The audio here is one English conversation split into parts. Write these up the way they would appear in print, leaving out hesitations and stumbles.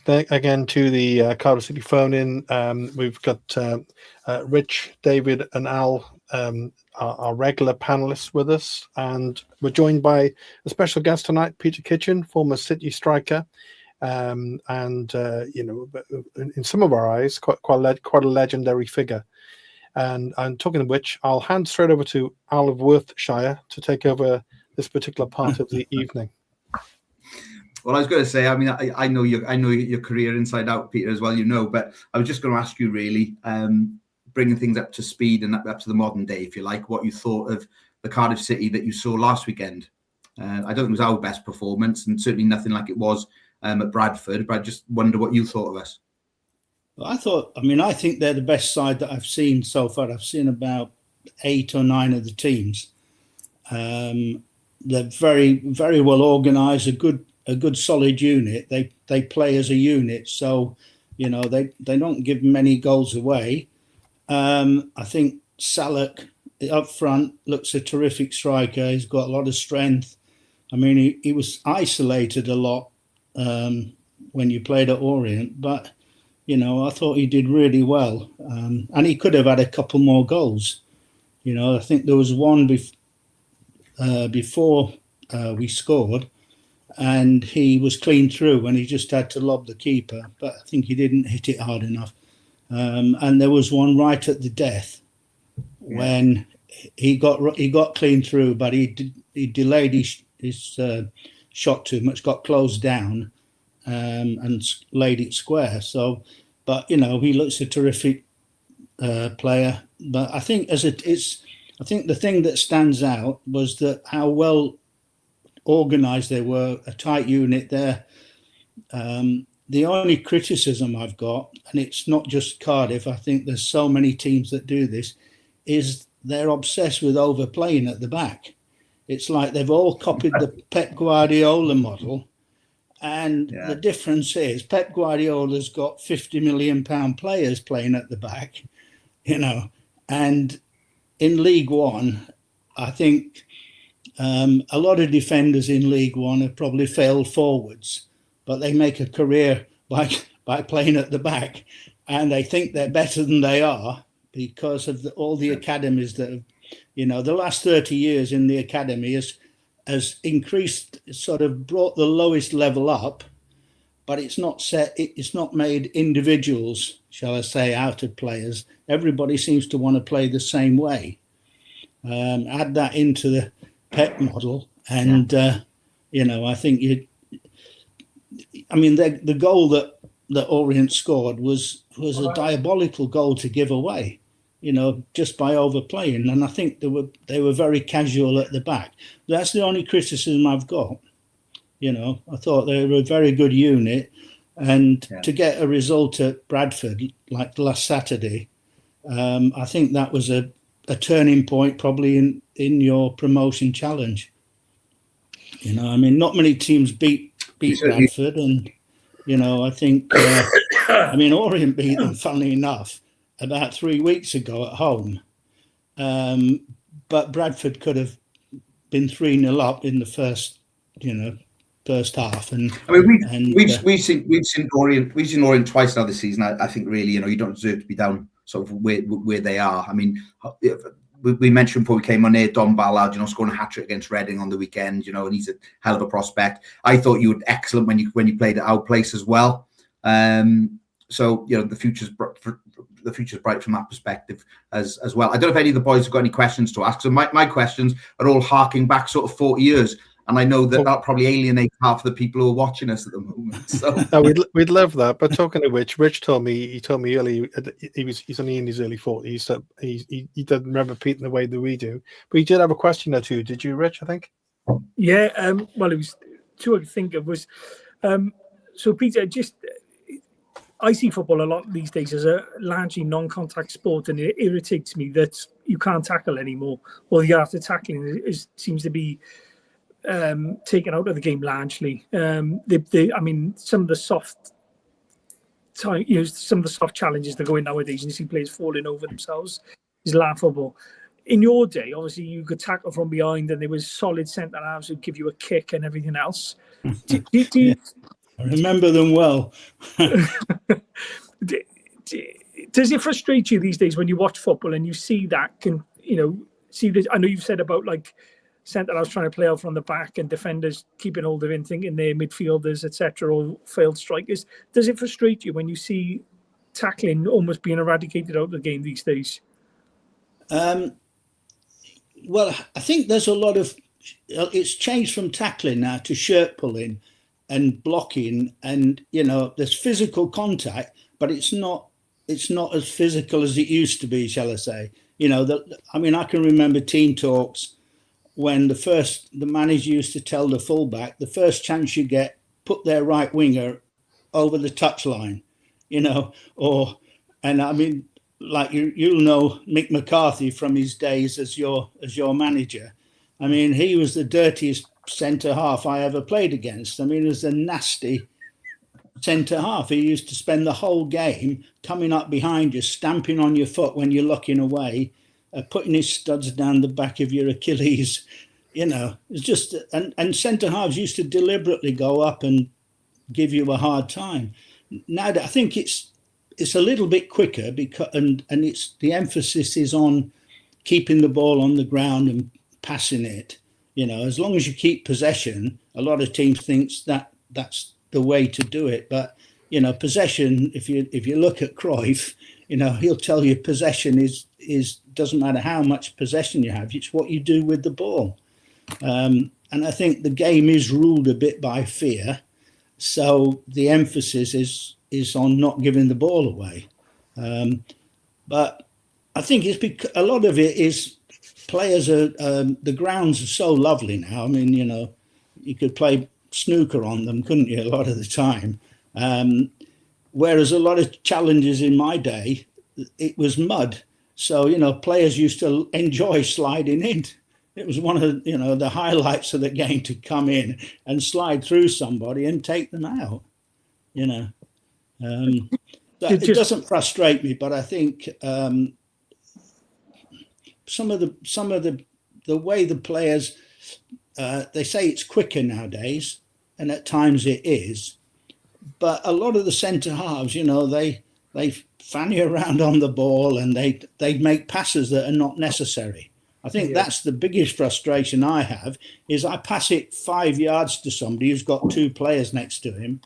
again to the Cardiff City phone-in. We've got Rich, David and Al, our regular panelists with us. And we're joined by a special guest tonight, Peter Kitchen, former City striker. In some of our eyes, quite a legendary figure. And talking of which, I'll hand straight over to Al of Worthshire to take over this particular part of the evening. Well, I was going to say, I mean, I know your career inside out, Peter, as well, but I was just going to ask you, really, bringing things up to speed and up to the modern day, if you like, what you thought of the Cardiff City that you saw last weekend. I don't think it was our best performance, and certainly nothing like it was at Bradford, but I just wonder what you thought of us. Well, I think they're the best side that I've seen so far. I've seen about 8 or 9 of the teams. They're very, very well organised, a good solid unit. They play as a unit, so they don't give many goals away. I think Salak up front looks a terrific striker. He's got a lot of strength. I mean, he was isolated a lot when you played at Orient, but I thought he did really well, and he could have had a couple more goals. I think there was one before we scored, and he was clean through, and he just had to lob the keeper, but I think he didn't hit it hard enough. And there was one right at the death when he got clean through, but he delayed his shot too much, got closed down, and laid it square. So, but he looks a terrific player. But I think I think the thing that stands out was that how well organised they were, a tight unit there. The only criticism I've got, and it's not just Cardiff, I think there's so many teams that do this, is they're obsessed with overplaying at the back. It's like they've all copied the Pep Guardiola model. And the difference is Pep Guardiola's got £50 million players playing at the back, and in League One, I think a lot of defenders in League One have probably failed forwards, but they make a career by playing at the back, and they think they're better than they are because of all the academies that have, the last 30 years in the academy has increased, sort of brought the lowest level up, but it's not made individuals, shall I say, out of players. Everybody seems to want to play the same way. Add that into the Pep model, and I think the goal that Orient scored was a diabolical goal to give away, just by overplaying. And I think they were very casual at the back. That's the only criticism I've got. I thought they were a very good unit, and to get a result at Bradford like last Saturday, I think that was a turning point probably in your promotion challenge. Not many teams beat Bradford, and I think Orient beat them, funnily enough, about 3 weeks ago at home, but Bradford could have been 3-0 up in the first half. And we've seen Orient twice now this season. I think really, you don't deserve to be down sort of where they are. I mean, we mentioned before we came on here, Don Ballard, scoring a hat-trick against Reading on the weekend, and he's a hell of a prospect. I thought you were excellent when you played at our place as well. So the future's bright from that perspective as well. I don't know if any of the boys have got any questions to ask. So my questions are all harking back sort of 40 years. And I know that'll probably alienate half the people who are watching us at the moment. So we'd love that. But talking of which, Rich told me earlier he's only in his early 40s, so he doesn't remember Pete in the way that we do. But he did have a question or two. Did you, Rich? I think. Yeah. Well, it was two I could think of was. So Peter, I see football a lot these days as a largely non-contact sport, and it irritates me that you can't tackle anymore, or the art of tackling seems to be taken out of the game largely. Some of the soft challenges that go in nowadays, and you see players falling over themselves, is laughable. In your day, obviously, you could tackle from behind, and there was solid centre halves who'd give you a kick and everything else. Do I remember them well. Does it frustrate you these days when you watch football and you see that? See this? I know you've said about like centre halves trying to play out from the back and defenders keeping hold of it, thinking they're midfielders, etc., or failed strikers. Does it frustrate you when you see tackling almost being eradicated out of the game these days? Well, I think there's a lot of it's changed from tackling now to shirt pulling and blocking, and there's physical contact, but it's not as physical as it used to be, shall I say? I can remember team talks when the manager used to tell the fullback, the first chance you get, put their right winger over the touchline, like you'll know Mick McCarthy from his days as your manager. I mean, he was the dirtiest centre half I ever played against. I mean, he was a nasty centre half. He used to spend the whole game coming up behind you, stamping on your foot when you're looking away, putting his studs down the back of your Achilles. It's just, and centre halves used to deliberately go up and give you a hard time. Now I think it's a little bit quicker because and it's the emphasis is on keeping the ball on the ground and passing it. As long as you keep possession, a lot of teams think that's the way to do it. But possession, if you look at Cruyff, he'll tell you possession is doesn't matter how much possession you have, it's what you do with the ball. And I think the game is ruled a bit by fear, so the emphasis is on not giving the ball away. But I think it's because a lot of it is players are the grounds are so lovely now. I mean, you could play snooker on them, couldn't you, a lot of the time? Whereas a lot of challenges in my day, it was mud. So, players used to enjoy sliding in. It was one of the highlights of the game to come in and slide through somebody and take them out. It doesn't frustrate me, but I think some of the way the players they say it's quicker nowadays, and at times it is, but a lot of the centre halves, they fanny around on the ball and they make passes that are not necessary. I think that's the biggest frustration I have, is I pass it 5 yards to somebody who's got two players next to him,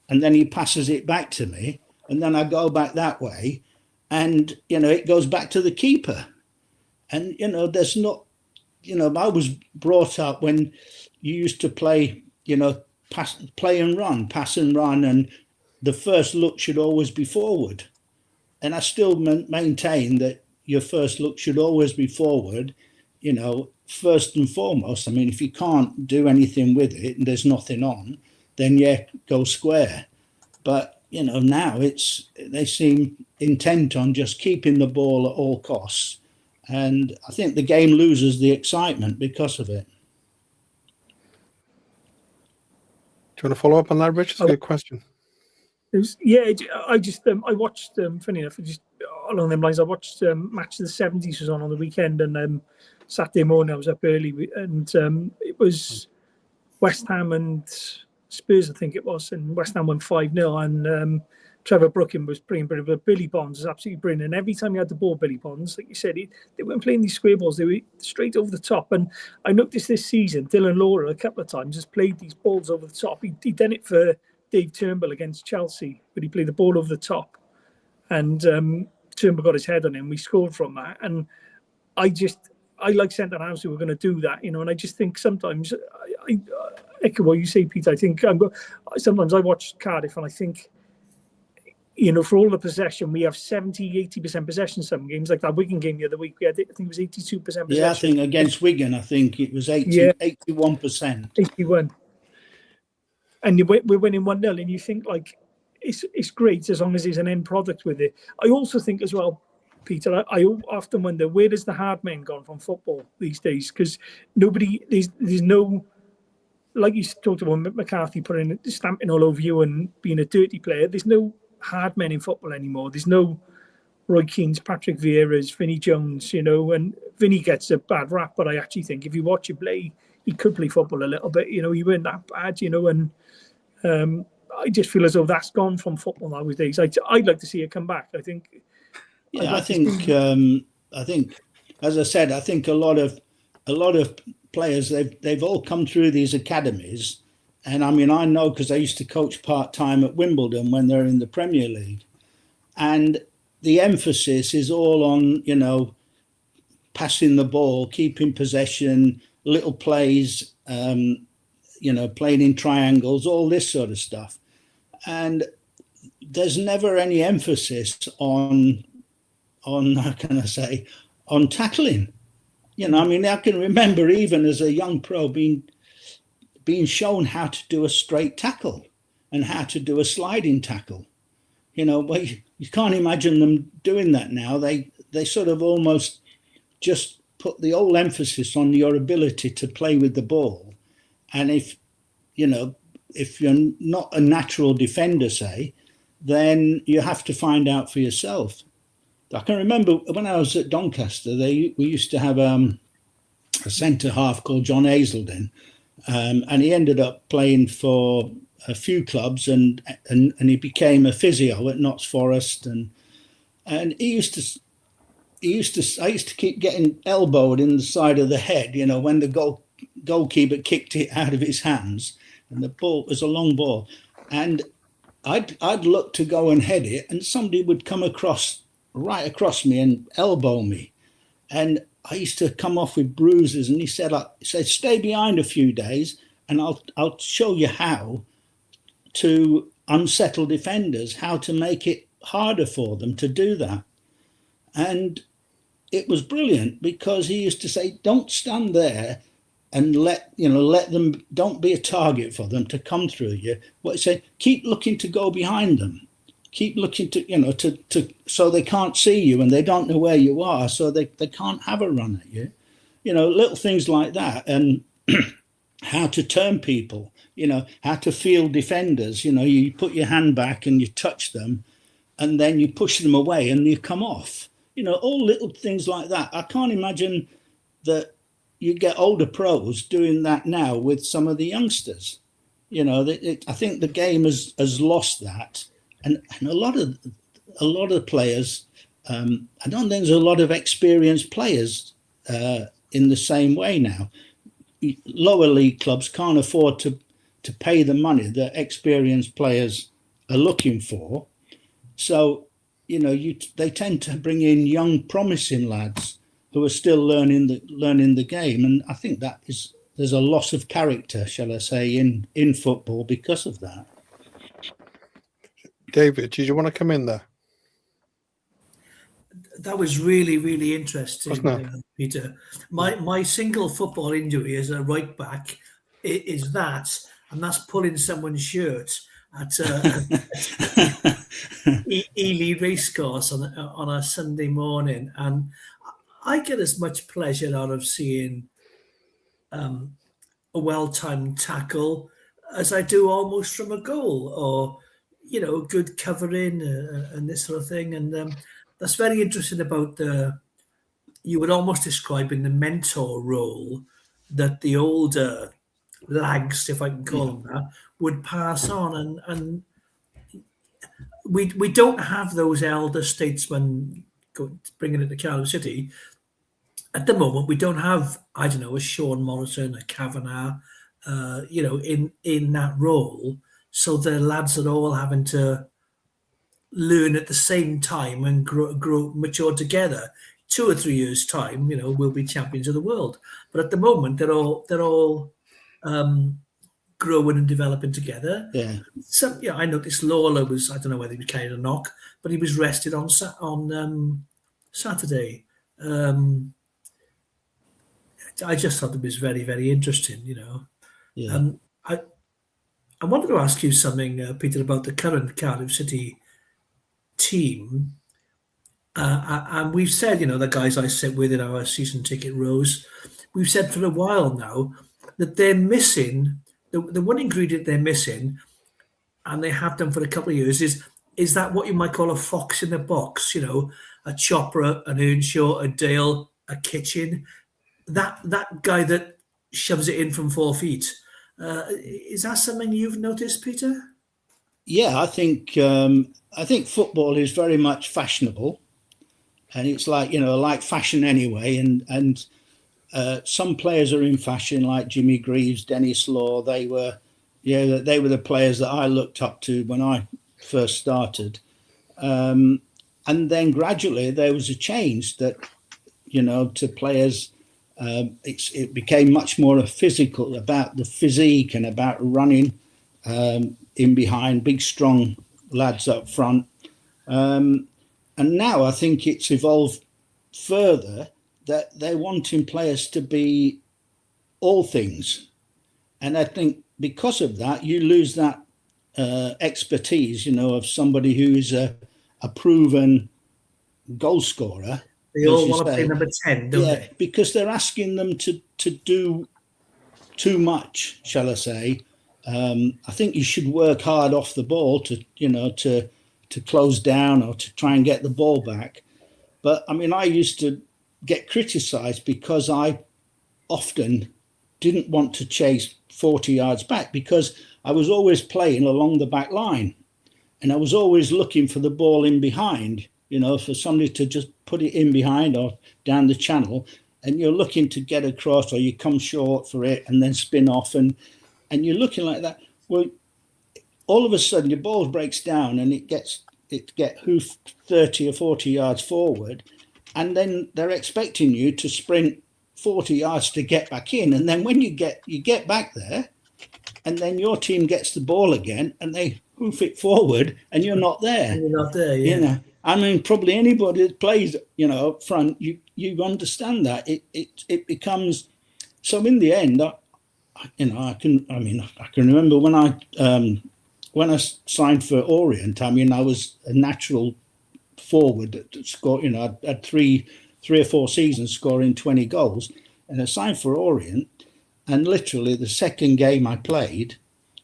and then he passes it back to me, and then I go back that way, and it goes back to the keeper. And there's not, I was brought up when you used to play, play and run, pass and run, and the first look should always be forward. And I still maintain that your first look should always be forward, first and foremost. I mean, if you can't do anything with it and there's nothing on, then go square. But, now they seem intent on just keeping the ball at all costs. And I think the game loses the excitement because of it. Do you want to follow up on that, Rich? It's a good question. I watched, funny enough, just along them lines, I watched Match of the 70s was on the weekend, and Saturday morning I was up early, and it was West Ham and Spurs, I think it was, and West Ham won 5-0, and Trevor Brooking was playing, but Billy Bonds was absolutely brilliant. And every time he had the ball, Billy Bonds, like you said, they weren't playing these square balls, they were straight over the top. And I noticed this season, Dylan Laura a couple of times has played these balls over the top. He done it for Dave Turnbull against Chelsea, but he played the ball over the top. And Turnbull got his head on him. We scored from that. And I like centre halves who are going to do that, and I just think sometimes, I echo what you say, Peter. I think sometimes I watch Cardiff and I think, for all the possession, we have 70-80% possession some games, like that Wigan game the other week. We had, I think it was 82% possession. Yeah, I think against Wigan, I think it was 81%. 81. And we're winning 1-0, and you think, like, it's great as long as there's an end product with it. I also think as well, Peter, I often wonder, where does the hard men gone from football these days? Because there's no, like you talked about McCarthy stamping all over you and being a dirty player, there's no hard men in football anymore. There's no Roy Keane's, Patrick Vieira's, Vinnie Jones, and Vinnie gets a bad rap, but I actually think if you watch him play, he could play football a little bit, he weren't that bad, and I just feel as though that's gone from football nowadays. I'd like to see it come back. I think. Yeah, I think, as I said, I think a lot of players they've all come through these academies, and I mean I know because I used to coach part-time at Wimbledon when they're in the Premier League, and the emphasis is all on passing the ball, keeping possession, little plays, playing in triangles, all this sort of stuff, and there's never any emphasis on how can I say, on tackling. I mean, I can remember even as a young pro being shown how to do a straight tackle and how to do a sliding tackle. But you can't imagine them doing that now. They sort of almost just put the whole emphasis on your ability to play with the ball. And if you're not a natural defender, say, then you have to find out for yourself. I can remember when I was at Doncaster, we used to have a centre half called John Hazelden, and he ended up playing for a few clubs, and he became a physio at Notts Forest, and I used to keep getting elbowed in the side of the head, when the goalkeeper kicked it out of his hands, and the ball was a long ball, and I'd look to go and head it, and somebody would come right across me and elbow me, and I used to come off with bruises. And he said, stay behind a few days, and I'll show you how to unsettle defenders, how to make it harder for them to do that. And it was brilliant because he used to say, don't stand there and let them, don't be a target for them to come through you. What he said, keep looking to go behind them. Keep looking to so they can't see you and they don't know where you are, so they can't have a run at you. Little things like that, and how to turn people, how to field defenders. You put your hand back and you touch them, and then you push them away and you come off. All little things like that. I can't imagine that you get older pros doing that now with some of the youngsters. I think the game has lost that. And a lot of players, I don't think there's a lot of experienced players in the same way now. Lower league clubs can't afford to pay the money that experienced players are looking for. So, they tend to bring in young, promising lads who are still learning the game. And I think there's a loss of character, shall I say, in football because of that. David, did you want to come in there? That was really, really interesting, Peter. My single football injury as a right back is that, and that's pulling someone's shirt at Ely Racecourse on a Sunday morning, and I get as much pleasure out of seeing a well-timed tackle as I do almost from a goal, or good covering and this sort of thing. And that's very interesting about you would almost describe in the mentor role that the older lags, if I can call them that, would pass on. And we don't have those elder statesmen bringing it to Cardiff City. At the moment, we don't have, I don't know, a Sean Morrison, a Kavanagh, in that role. So the lads are all having to learn at the same time and grow mature together. 2 or 3 years' time, we'll be champions of the world. But at the moment, they're all growing and developing together. Yeah. So I noticed Lawler was, I don't know whether he was carrying a knock, but he was rested on Saturday. I just thought it was very, very interesting. Yeah. I wanted to ask you something, Peter, about the current Cardiff City team. And we've said, the guys I sit with in our season ticket rows, we've said for a while now that they're missing, the one ingredient they're missing, and they have done for a couple of years, is that what you might call a fox in the box, a Chopra, an Earnshaw, a Dale, a Kitchen, that guy that shoves it in from 4 feet. Is that something you've noticed, Peter? Yeah, I think football is very much fashionable, and it's like, like fashion anyway. And some players are in fashion, like Jimmy Greaves, Dennis Law. They were the players that I looked up to when I first started. And then gradually there was a change that, to players. It became much more physical, about the physique and about running in behind, big strong lads up front. And now I think it's evolved further, that they're wanting players to be all things. And I think because of that, you lose that expertise, of somebody who is a proven goal scorer. They all want to play number 10, don't they? Because they're asking them to do too much, shall I say. I think you should work hard off the ball to close down or to try and get the ball back. But I mean, I used to get criticised because I often didn't want to chase 40 yards back, because I was always playing along the back line, and I was always looking for the ball in behind, for somebody to just put it in behind or down the channel, and you're looking to get across, or you come short for it and then spin off, and you're looking like that. Well, all of a sudden your ball breaks down and it gets hoofed 30 or 40 yards forward, and then they're expecting you to sprint 40 yards to get back in. And then when you get back there, and then your team gets the ball again and they hoof it forward and you're not there. You're not there, yeah. I mean, probably anybody that plays, up front, you understand that it becomes. So in the end, I can remember when I signed for Orient. I mean, I was a natural forward that scored. I had three or four seasons scoring 20 goals, and I signed for Orient. And literally the second game I played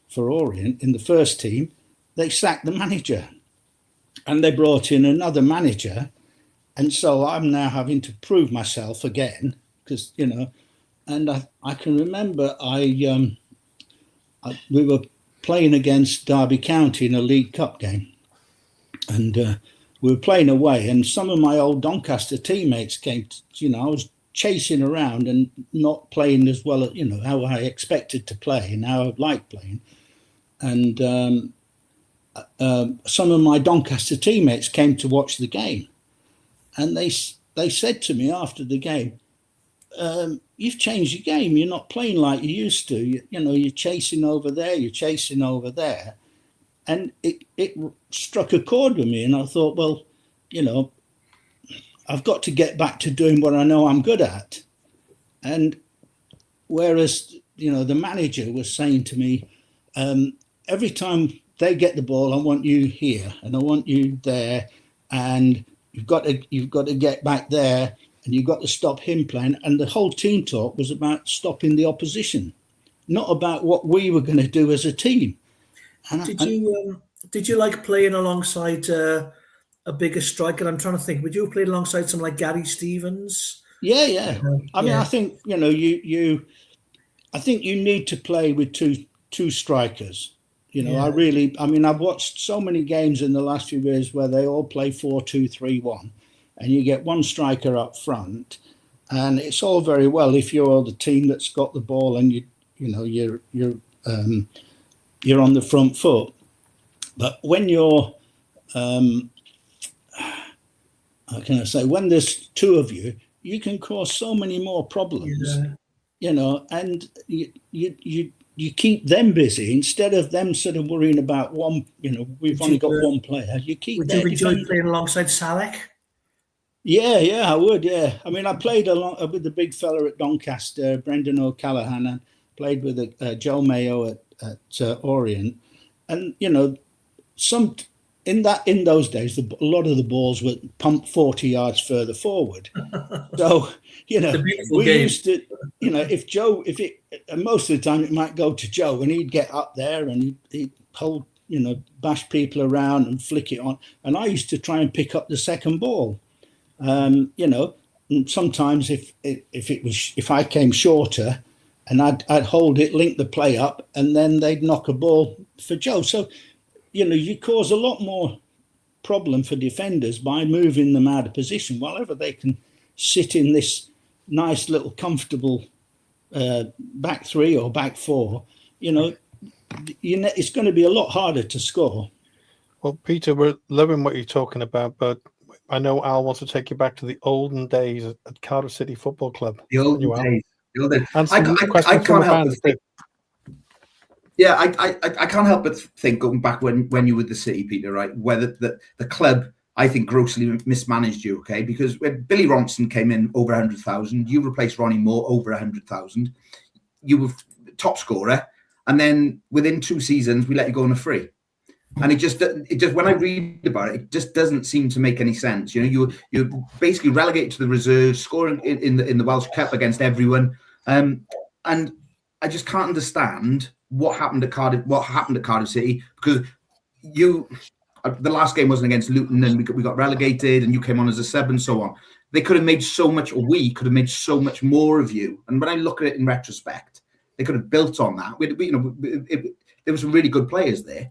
for Orient in the first team, they sacked the manager, and they brought in another manager. And so I'm now having to prove myself again, because, and I can remember we were playing against Derby County in a League Cup game, and we were playing away, and some of my old Doncaster teammates came to, I was chasing around and not playing as well as, how I expected to play and how I'd like playing. And some of my Doncaster teammates came to watch the game, and they said to me after the game, you've changed your game. You're not playing like you used to. You're chasing over there, you're chasing over there. And it struck a chord with me. And I thought, well, I've got to get back to doing what I know I'm good at. And whereas, the manager was saying to me, every time they get the ball, I want you here and I want you there. And you've got to get back there, and you've got to stop him playing. And the whole team talk was about stopping the opposition, not about what we were going to do as a team. And did you like playing alongside a bigger striker? I'm trying to think. Would you have played alongside someone like Gary Stevens? Yeah. I mean, I think I think you need to play with two strikers. I've watched so many games in the last few years where they all play 4-2-3-1, and you get one striker up front, and it's all very well if you're the team that's got the ball and you're on the front foot. But when you're, how can I say, when there's two of you, you can cause so many more problems, and you keep them busy instead of them sort of worrying about one, we've only got one player. You keep. Would you enjoy playing alongside Salek? Yeah, I would, yeah. I mean, I played along with the big fella at Doncaster, Brendan O'Callaghan, and played with Joe Mayo at Orient. And, in those days, a lot of the balls were pumped 40 yards further forward. So, we used to, and most of the time it might go to Joe, and he'd get up there and he'd hold, bash people around and flick it on. And I used to try and pick up the second ball. And sometimes if I came shorter, and I'd hold it, link the play up, and then they'd knock a ball for Joe. So you cause a lot more problem for defenders by moving them out of position. Wherever they can sit in this nice little comfortable back three or back four, it's going to be a lot harder to score. Well, Peter, we're loving what you're talking about, but I know Al wants to take you back to the olden days at Cardiff City Football Club. The olden days. And some questions from the fans too. Yeah, I can't help but think, going back when you were the City, Peter, right, whether the club, I think, grossly mismanaged you, okay? Because when Billy Ronson came in over 100,000, you replaced Ronnie Moore over 100,000. You were top scorer, and then within 2 seasons, we let you go on a free. And it just when I read about it, it just doesn't seem to make any sense. You're basically relegated to the reserves, scoring in the Welsh Cup against everyone, and I just can't understand what happened at Cardiff City, because the last game wasn't against Luton and we got relegated and you came on as a sub and so on. They could have made so much, or we could have made so much more of you. And when I look at it in retrospect, they could have built on that. There were some really good players there.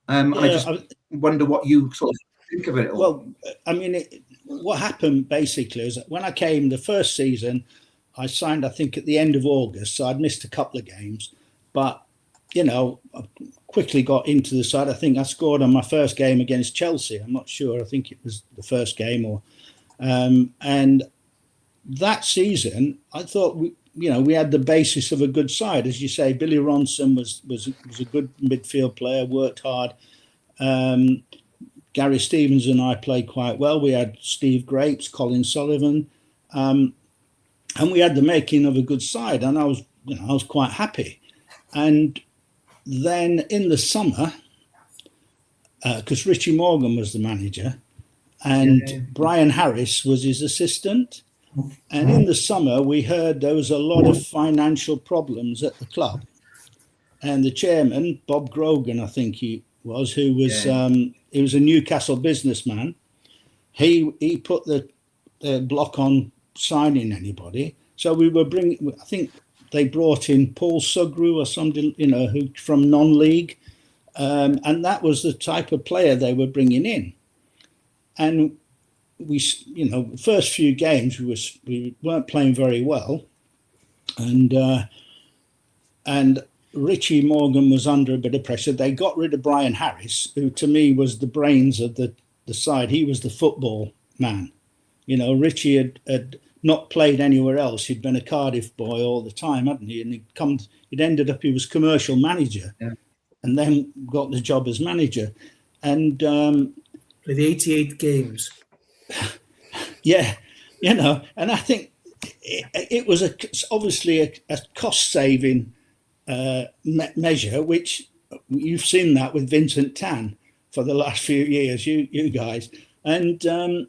I just wonder what you sort of think of it all. Well, I mean, what happened basically is that when I came the first season, I signed, I think, at the end of August, so I'd missed a couple of games. But, I quickly got into the side. I think I scored on my first game against Chelsea. I'm not sure. I think it was the first game. And that season, I thought, we had the basis of a good side. As you say, Billy Ronson was a good midfield player, worked hard. Gary Stevens and I played quite well. We had Steve Grapes, Colin Sullivan, and we had the making of a good side. And I was quite happy. And then in the summer, because Richie Morgan was the manager and Brian Harris was his assistant. And in the summer, we heard there was a lot of financial problems at the club. And the chairman, Bob Grogan, I think he was, he was a Newcastle businessman. He put the block on signing anybody. So we were I think they brought in Paul Sugru or something, who from non-league. And that was the type of player they were bringing in. And we, first few games we weren't playing very well, and Richie Morgan was under a bit of pressure. They got rid of Brian Harris, who to me was the brains of the side. He was the football man. Richie had not played anywhere else. He'd been a Cardiff boy all the time, hadn't he? And he was commercial manager, and then got the job as manager, and with 88 games. Yeah, and I think it was obviously a cost-saving measure, which you've seen that with Vincent Tan for the last few years, you guys. And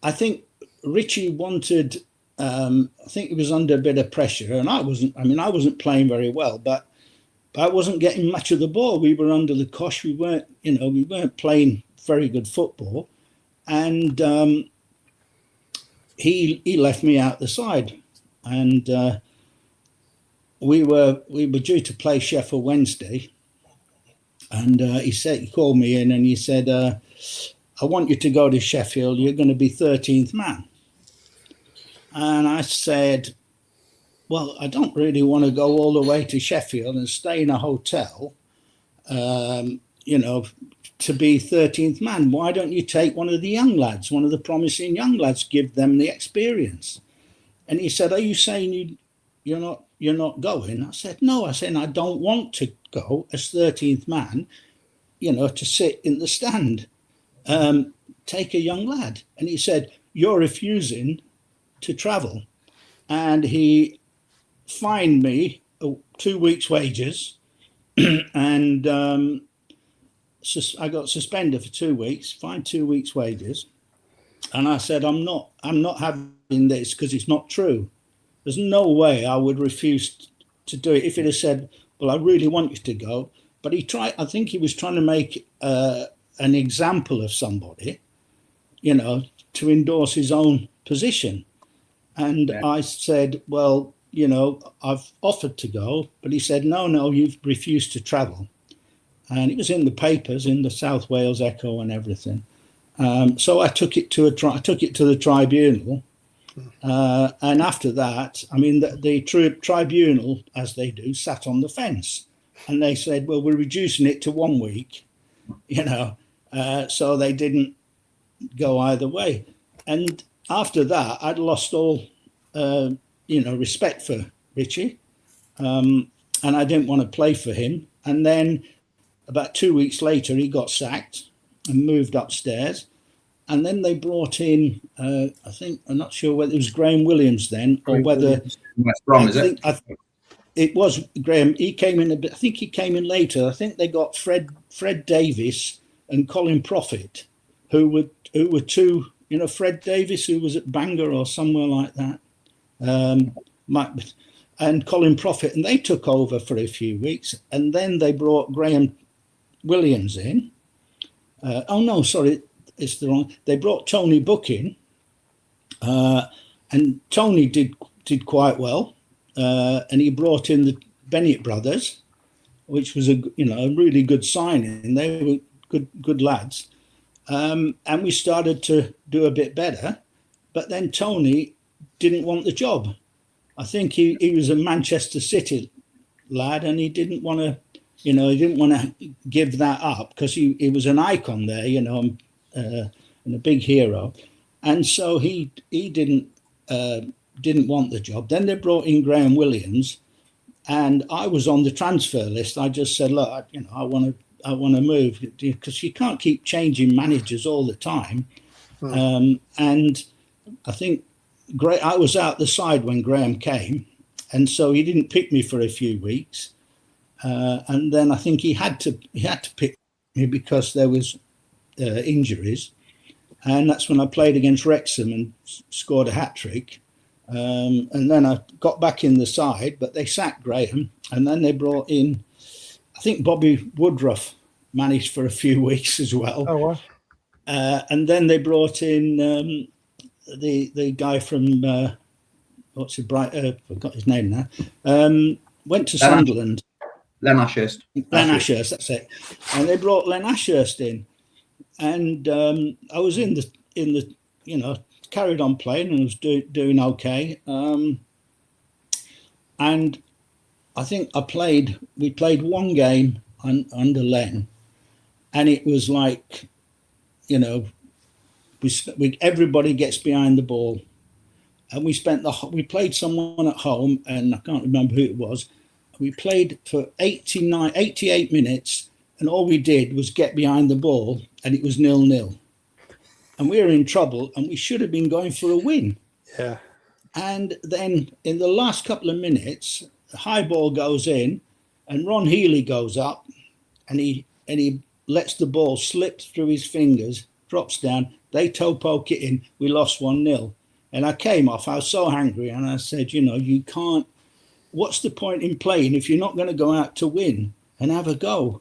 I think Richie wanted, I think he was under a bit of pressure, and I wasn't playing very well, but I wasn't getting much of the ball. We were under the cosh. We weren't playing very good football. And he left me out the side, and we were due to play Sheffield Wednesday, and he called me in and he said, "I want you to go to Sheffield. You're going to be 13th man." And I said, "Well, I don't really want to go all the way to Sheffield and stay in a hotel, to be 13th man. Why don't you take one of the young lads, one of the promising young lads, give them the experience?" And he said, "Are you saying you're not going?" I said, "No." I said, "I don't want to go as 13th man, to sit in the stand. Take a young lad." And he said, "You're refusing to travel." And he fined me 2 weeks' wages, and I got suspended for 2 weeks, fined 2 weeks' wages, and I said, "I'm not having this because it's not true. There's no way I would refuse to do it." If it had said, "Well, I really want you to go," but I think he was trying to make an example of somebody, to endorse his own position. And I said, "Well, I've offered to go," but he said, no, you've refused to travel. and it was in the papers, in the South Wales Echo and everything. So I took it to the tribunal, and after that, I mean, the tribunal, as they do, sat on the fence, and they said, "Well, we're reducing it to 1 week," so they didn't go either way. And after that, I'd lost all, respect for Richie, and I didn't want to play for him. And then about 2 weeks later, he got sacked and moved upstairs. And then they brought in, I'm not sure whether it was Graham Williams then, or whether West Brom, is it? It was Graham. He came in I think he came in later. I think they got Fred Davis and Colin Prophet, who were two. Fred Davis, who was at Bangor or somewhere like that, and Colin Prophet, and they took over for a few weeks, and then they brought Graham Williams in. It's the wrong. They brought Tony Book in, and Tony did quite well, and he brought in the Bennett brothers, which was a really good signing. They were good lads, and we started to do a bit better. But then Tony didn't want the job. I think he was a Manchester City lad, and he didn't want to give that up because he was an icon there, and a big hero, and so he didn't want the job. Then they brought in Graham Williams, and I was on the transfer list. I just said, look, I want to move, because you can't keep changing managers all the time. And I think I was out the side when Graham came, and so he didn't pick me for a few weeks, and then I think he had to pick me because there was injuries. And that's when I played against Wrexham and scored a hat-trick. And then I got back in the side, but they sacked Graham. And then they brought in, I think Bobby Woodruff managed for a few weeks as well. Oh, wow. And then they brought in the guy from, I forgot his name now, went to Sunderland. Len Ashurst. Len Ashurst, that's it. And they brought Len Ashurst in. And I was in the carried on playing and was doing okay. And I think we played one game under Len, and it was like, everybody gets behind the ball, and we played someone at home, and I can't remember who it was. We played for 88 minutes. And all we did was get behind the ball, and it was 0-0. And we were in trouble, and we should have been going for a win. Yeah. And then in the last couple of minutes, the high ball goes in, and Ron Healy goes up, and he lets the ball slip through his fingers, drops down. They toe poke it in. We lost 1-0. And I came off. I was so angry, and I said, you can't. What's the point in playing if you're not going to go out to win and have a go?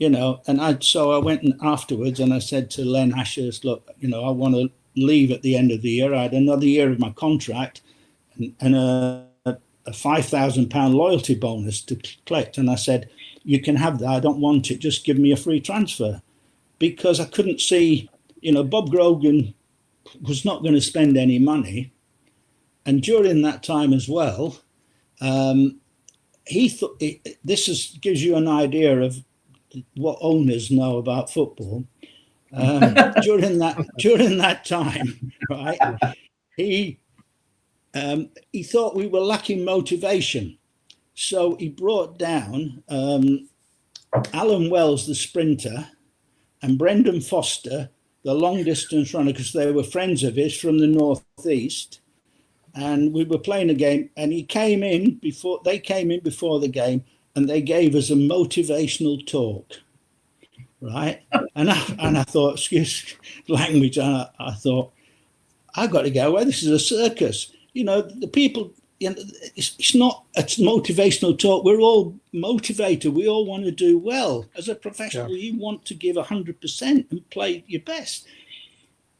And I went afterwards, and I said to Len Ashurst, look, I want to leave at the end of the year. I had another year of my contract and a £5,000 loyalty bonus to collect. And I said, you can have that. I don't want it. Just give me a free transfer, because I couldn't see, Bob Grogan was not going to spend any money. And during that time as well, he thought gives you an idea of what owners know about football. During that time, right, he thought we were lacking motivation, so he brought down Alan Wells, the sprinter, and Brendan Foster, the long distance runner, because they were friends of his from the northeast. And we were playing a game, and they came in before the game, and they gave us a motivational talk, right? And I thought, excuse language, I thought, I got to go away. This is a circus. The people, it's not a motivational talk. We're all motivated. We all want to do well. As a professional, You want to give 100% and play your best.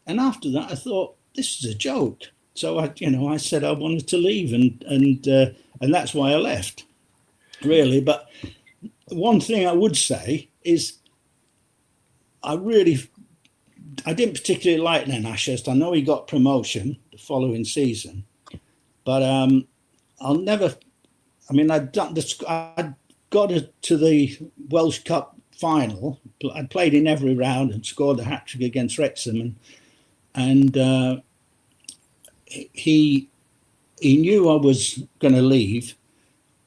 And after that, I thought, this is a joke. So I said I wanted to leave, and that's why I left, really. But one thing I would say is I didn't particularly like Len Ashurst. I know he got promotion the following season, but I'll never. I mean, I'd got to the Welsh Cup final. I'd played in every round and scored a hat trick against Wrexham, and he knew I was going to leave,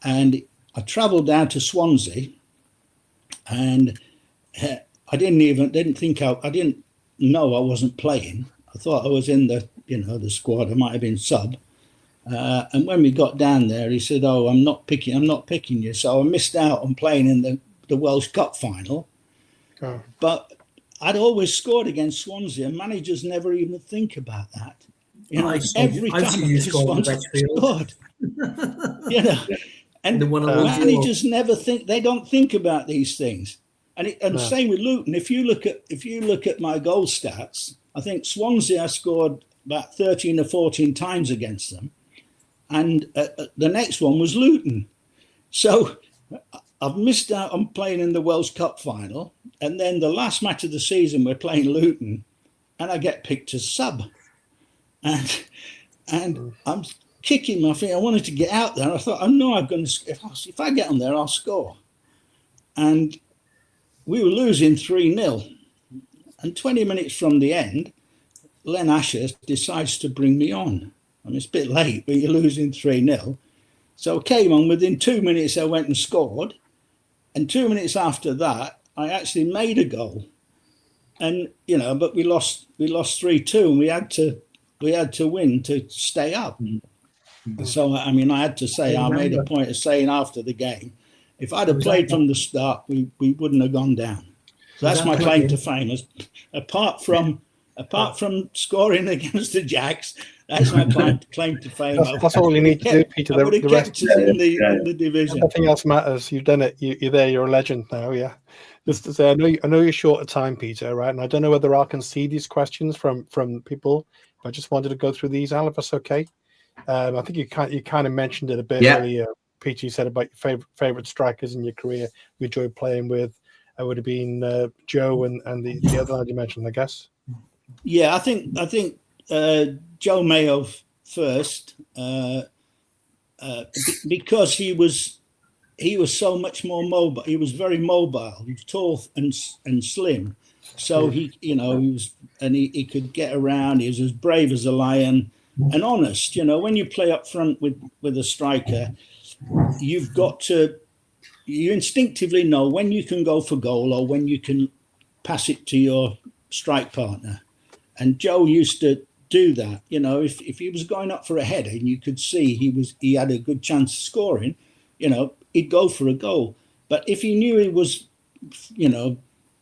and I travelled down to Swansea, and I didn't know I wasn't playing. I thought I was in the squad. I might have been sub. And when we got down there, he said, "Oh, I'm not picking you." So I missed out on playing in the Welsh Cup final. Oh. But I'd always scored against Swansea, and managers never even think about that. Every time you scored, and managers never think. They don't think about these things. And same with Luton. If you look at my goal stats, I think Swansea I scored about 13 or 14 times against them, and the next one was Luton. So I've missed out on playing in the Welsh Cup final, and then the last match of the season we're playing Luton, and I get picked as sub, and I'm kicking my feet. I wanted to get out there. I thought, I know I'm going to. If I get on there, I'll score, and we were losing 3-0, and 20 minutes from the end, Len Ashurst decides to bring me on. I mean, it's a bit late, but you're losing 3-0. So I came on. Within 2 minutes, I went and scored. And 2 minutes after that, I actually made a goal. And, but we lost 3-2, and we had to win to stay up. Mm-hmm. So, I mean, I had to say, I made a point of saying after the game, if I'd have played from the start, we wouldn't have gone down. So that's my claim to fame. Apart from scoring against the Jacks, that's my claim to fame. That's all you need to do, Peter. I would have kept us in the division. Nothing else matters. You've done it. You're there. You're a legend now. Yeah. Just to say, I know you're short of time, Peter. Right, and I don't know whether I can see these questions from people. I just wanted to go through these, Al, if that's okay. I think you kind of mentioned it a bit earlier. Peter, you said about your favorite strikers in your career you enjoyed playing with. It would have been Joe and the other lad you mentioned, I guess. Yeah, I think Joe Mayo first, because he was so much more mobile. He was very mobile. He was tall and slim, so he could get around. He was as brave as a lion and honest. When you play up front with a striker, you instinctively know when you can go for goal or when you can pass it to your strike partner. And Joe used to do that. If he was going up for a header and you could see he had a good chance of scoring, he'd go for a goal. But if he knew he was,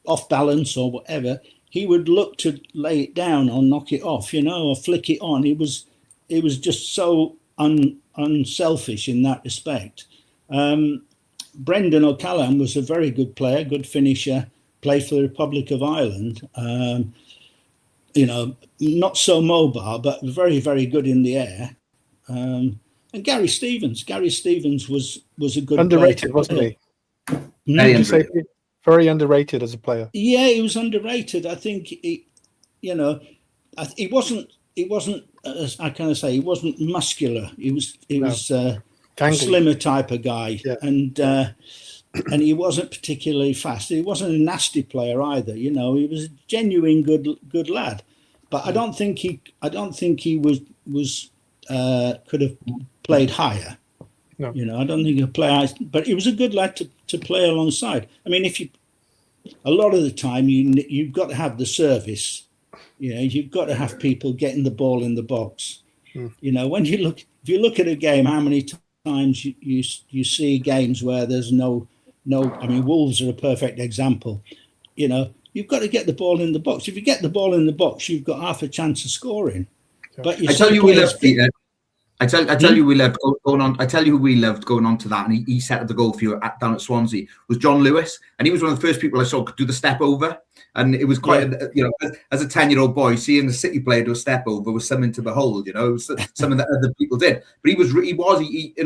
off balance or whatever, he would look to lay it down or knock it off, or flick it on. He was just so unselfish in that respect. Brendan O'Callaghan was a very good player, good finisher, played for the Republic of Ireland. Not so mobile, but very, very good in the air. And Gary Stevens was a good underrated, wasn't he? Very underrated as a player. Yeah, he was underrated. I think he wasn't. I kind of say he wasn't muscular. He was a slimmer type of guy, and he wasn't particularly fast. He wasn't a nasty player either. He was a genuine good lad. But I don't think he was could have played higher. No. I don't think he could play high, but he was a good lad to play alongside. I mean, a lot of the time you've got to have the service. You've got to have people getting the ball in the box. When if you look at a game, how many times you see games where there's no. I mean, Wolves are a perfect example. You've got to get the ball in the box. If you get the ball in the box, you've got half a chance of scoring. But I tell you, we love Peter. I tell you, we loved going on. I tell you, who we loved going on to that, and he set up the goal for you down at Swansea was John Lewis, and he was one of the first people I saw could do the step over, and it was quite, as a 10-year-old boy, seeing the City player do a step over was something to behold. It was something that other people did, but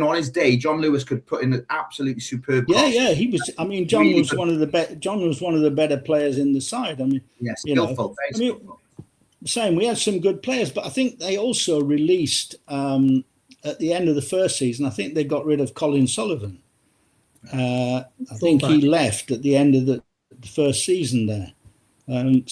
on his day, John Lewis could put in an absolutely superb. He was. I mean, John was one of the better players in the side. I mean, skillful. Same. We had some good players, but I think they also released at the end of the first season. I think they got rid of Colin Sullivan. I think he left at the end of the first season there. And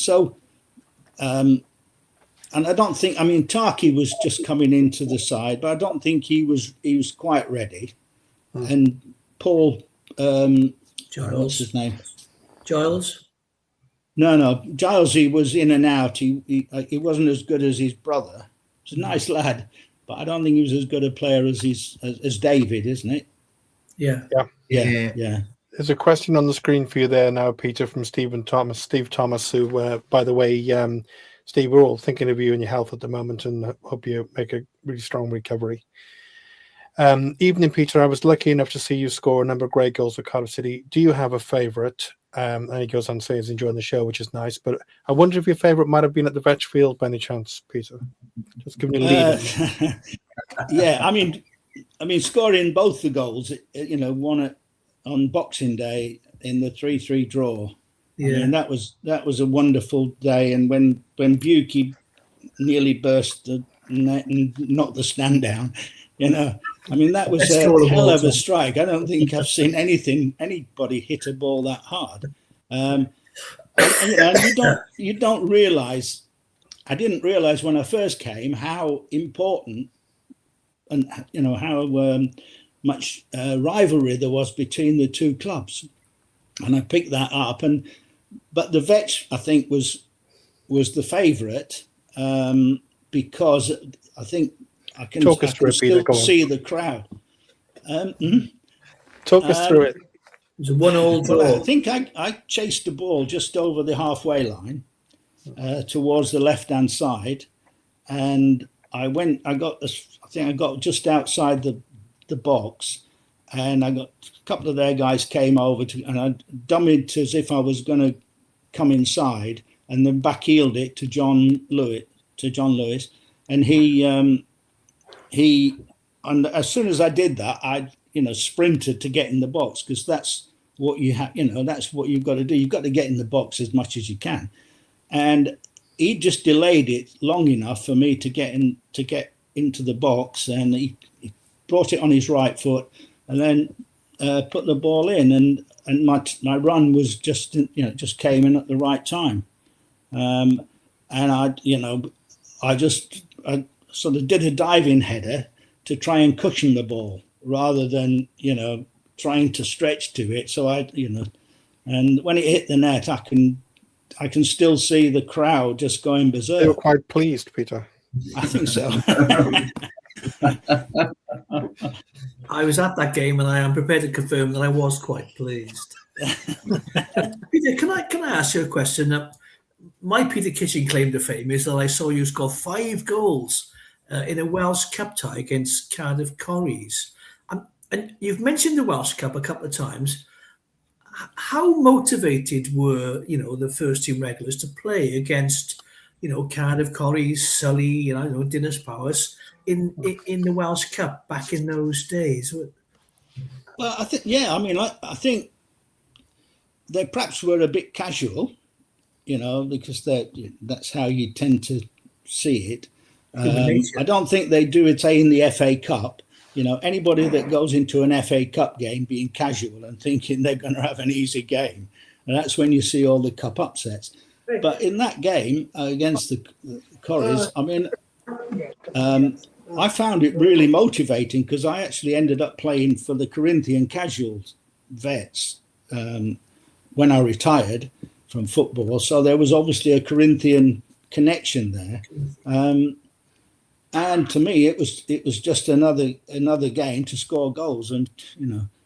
I don't think. I mean, Tarky was just coming into the side, but I don't think he was quite ready. And Paul, Giles. What's his name? Giles. No. Giles, he was in and out. He wasn't as good as his brother. He's a nice lad, but I don't think he was as good a player as David, isn't it? Yeah. There's a question on the screen for you there now, Peter, from Steve Thomas, who, by the way, Steve, we're all thinking of you and your health at the moment, and hope you make a really strong recovery. Evening, Peter. I was lucky enough to see you score a number of great goals for Cardiff City. Do you have a favourite? And he goes on to say he's enjoying the show, which is nice. But I wonder if your favourite might have been at the Vetch Field by any chance, Peter. Just giving you a lead. Yeah, I mean, scoring both the goals, one on Boxing Day in the 3-3 draw. Yeah, I mean, that was a wonderful day. And when Buki nearly burst the net and knocked the stand down, I mean, that was a hell of a strike. I don't think I've seen anybody hit a ball that hard. And you don't realise. I didn't realise when I first came how important and how much rivalry there was between the two clubs, and I picked that up. But the Vetch, I think, was the favourite because I think. I can still see the crowd. Talk us through it. It was a 1-1 draw. Well, I think I chased the ball just over the halfway line towards the left-hand side, and I got just outside the box, and I got a couple of their guys came over and I dummied as if I was going to come inside, and then back-heeled it to John Lewis, and and as soon as I did that, I sprinted to get in the box, because that's what you have. That's what you've got to do. You've got to get in the box as much as you can. And he just delayed it long enough for me to get into the box, and he brought it on his right foot, and then put the ball in. And my run was just came in at the right time. And I sort of did a diving header to try and cushion the ball rather than, trying to stretch to it. So and when it hit the net, I can still see the crowd just going berserk. They were quite pleased, Peter. I think so. I was at that game, and I am prepared to confirm that I was quite pleased. Peter, can I ask you a question? My Peter Kitchen claim to fame is that I saw you score 5 goals in a Welsh Cup tie against Cardiff Corries. And you've mentioned the Welsh Cup a couple of times. How motivated were, the first team regulars to play against, Cardiff Corries, Sully, Dinas Powys in the Welsh Cup back in those days? Well, I think, I think they perhaps were a bit casual, because that's how you tend to see it. I don't think they do it, say, in the FA Cup. Anybody that goes into an FA Cup game being casual and thinking they're going to have an easy game, and that's when you see all the cup upsets. But in that game against the Corries, I found it really motivating, because I actually ended up playing for the Corinthian casual vets when I retired from football. So there was obviously a Corinthian connection there. And to me, it was just another game to score goals. And,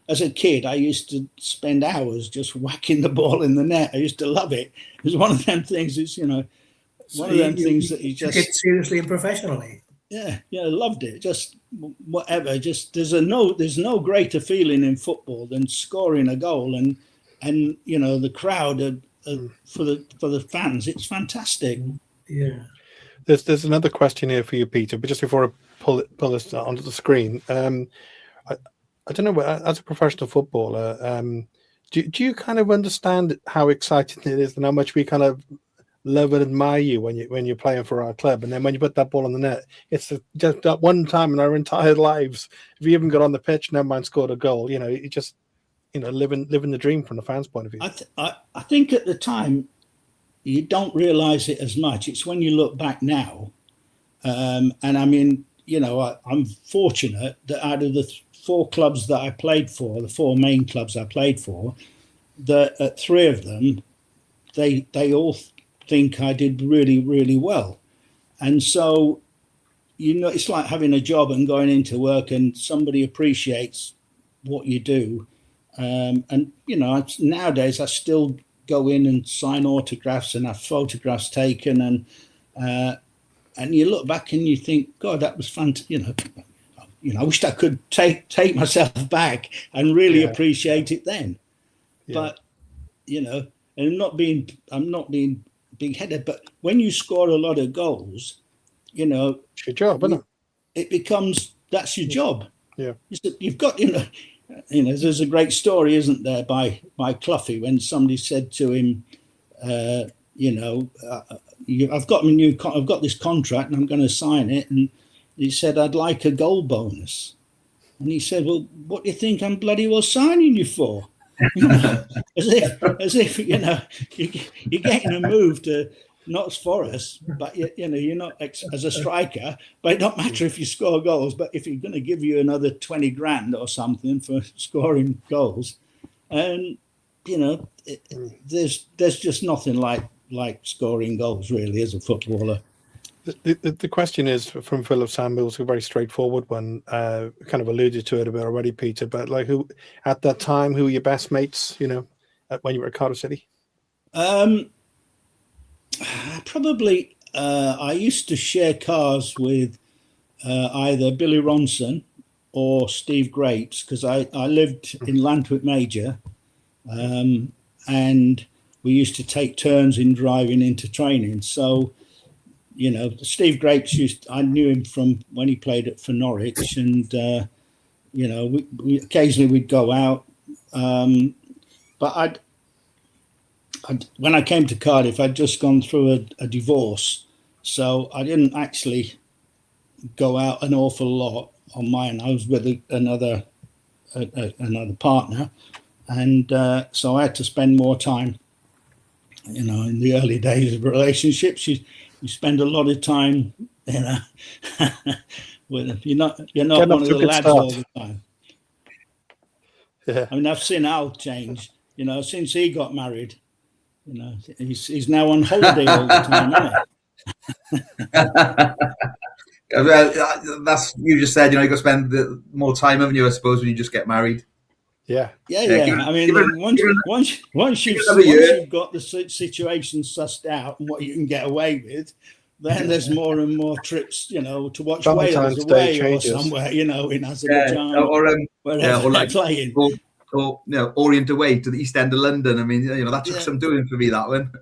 as a kid, I used to spend hours just whacking the ball in the net. I used to love it. It was one of them things, things that you just... Take it seriously and professionally. yeah, loved it. Just whatever. Just there's no greater feeling in football than scoring a goal, and the crowd for the fans. It's fantastic. Yeah. There's another question here for you, Peter. But just before I pull this onto the screen, I don't know. As a professional footballer, do you kind of understand how exciting it is and how much we kind of love and admire you when you're playing for our club, and then when you put that ball on the net, it's just that one time in our entire lives. If you even got on the pitch, never mind scored a goal, you just living the dream from the fans' point of view. I think at the time you don't realise it as much. It's when you look back now, and I mean, I'm fortunate that out of the 4 clubs that I played for, the 4 main clubs I played for, that at 3 of them, they all think I did really, really well. And so, it's like having a job and going into work and somebody appreciates what you do. And, nowadays I still go in and sign autographs and have photographs taken. And you look back and you think, God, that was fun. I wished I could take myself back and really appreciate it then. Yeah. But, and I'm not being big-headed, but when you score a lot of goals, it's your job, isn't it? It becomes, that's your job. Yeah. You've got, there's a great story, isn't there, by Cloughie, when somebody said to him, I've got this contract and I'm going to sign it, and he said, I'd like a goal bonus. And he said, well, what do you think I'm bloody well signing you for? as if you're getting a move to Notts Forest, but you're not as a striker. But it don't matter if you score goals. But if you're going to give you another 20 grand or something for scoring goals, and there's just nothing like scoring goals really as a footballer. The question is from Philip Samuels, a very straightforward one. Kind of alluded to it a bit already, Peter. But who at that time, who were your best mates? When you were at Cardiff City. Probably, I used to share cars with either Billy Ronson or Steve Grapes, because I lived in Lantwick Major, and we used to take turns in driving into training. So. Steve Grapes I knew him from when he played for Norwich, and we occasionally we'd go out. But when I came to Cardiff, I'd just gone through a divorce, so I didn't actually go out an awful lot on mine. I was with another partner, and so I had to spend more time. In the early days of relationships, you spend a lot of time, with you're not one of the lads all the time. Yeah. I mean, I've seen Al change, since he got married. He's now on holiday all the time, isn't he? That's, you just said, you got to spend more time, haven't you, I suppose, when you just get married. Yeah. I mean, once you've got the situation sussed out and what you can get away with, then there's more and more trips, to watch Wales away or somewhere, in Azerbaijan or like playing. Or Orient away to the East End of London. I mean, that took some doing for me, that one.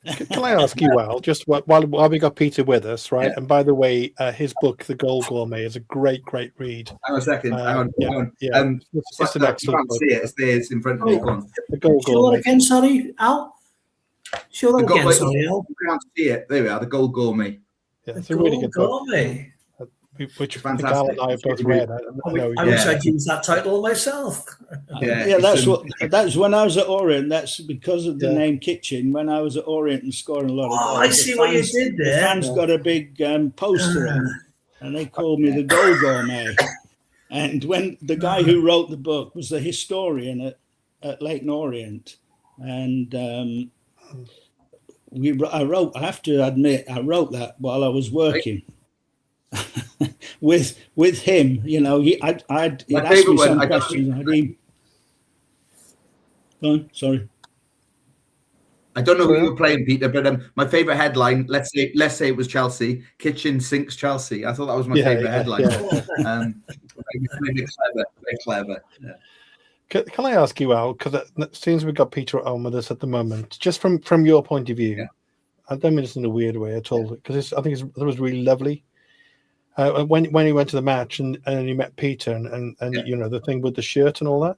Can I ask you, Al, just while we got Peter with us, right? Yeah. And by the way, his book, The Goal Gourmet, is a great read. Hang on a second. Hang on. Yeah. It's just an excellent book. See it. It's there. It's in front of me. The Goal Show Gourmet. that again, sorry, Al. Show that again, sorry, Al. You can't see it. There we are. The Goal Gourmet. Yeah, it's a really good book. Which Al and I have both read. I wish I'd used that title myself. That's when I was at Orient. That's because of the name Kitchen. When I was at Orient and scoring a lot of goals. I see what you did there. The fans got a big poster on, and they called me the Goal Gourmet. And when the guy who wrote the book was the historian at Leighton Orient, and I have to admit, I wrote that while I was working. with him, he'd ask me some questions. Sorry. I don't know who you were playing, Peter, but my favourite headline, let's say it was Chelsea, kitchen sinks Chelsea. I thought that was my favourite headline. Very clever. Yeah. Can I ask you, Al, because it seems we've got Peter at home with us at the moment, just from your point of view, I don't mean this in a weird way at all, because I think it was really lovely. When he went to the match and he met Peter and you know, the thing with the shirt and all that.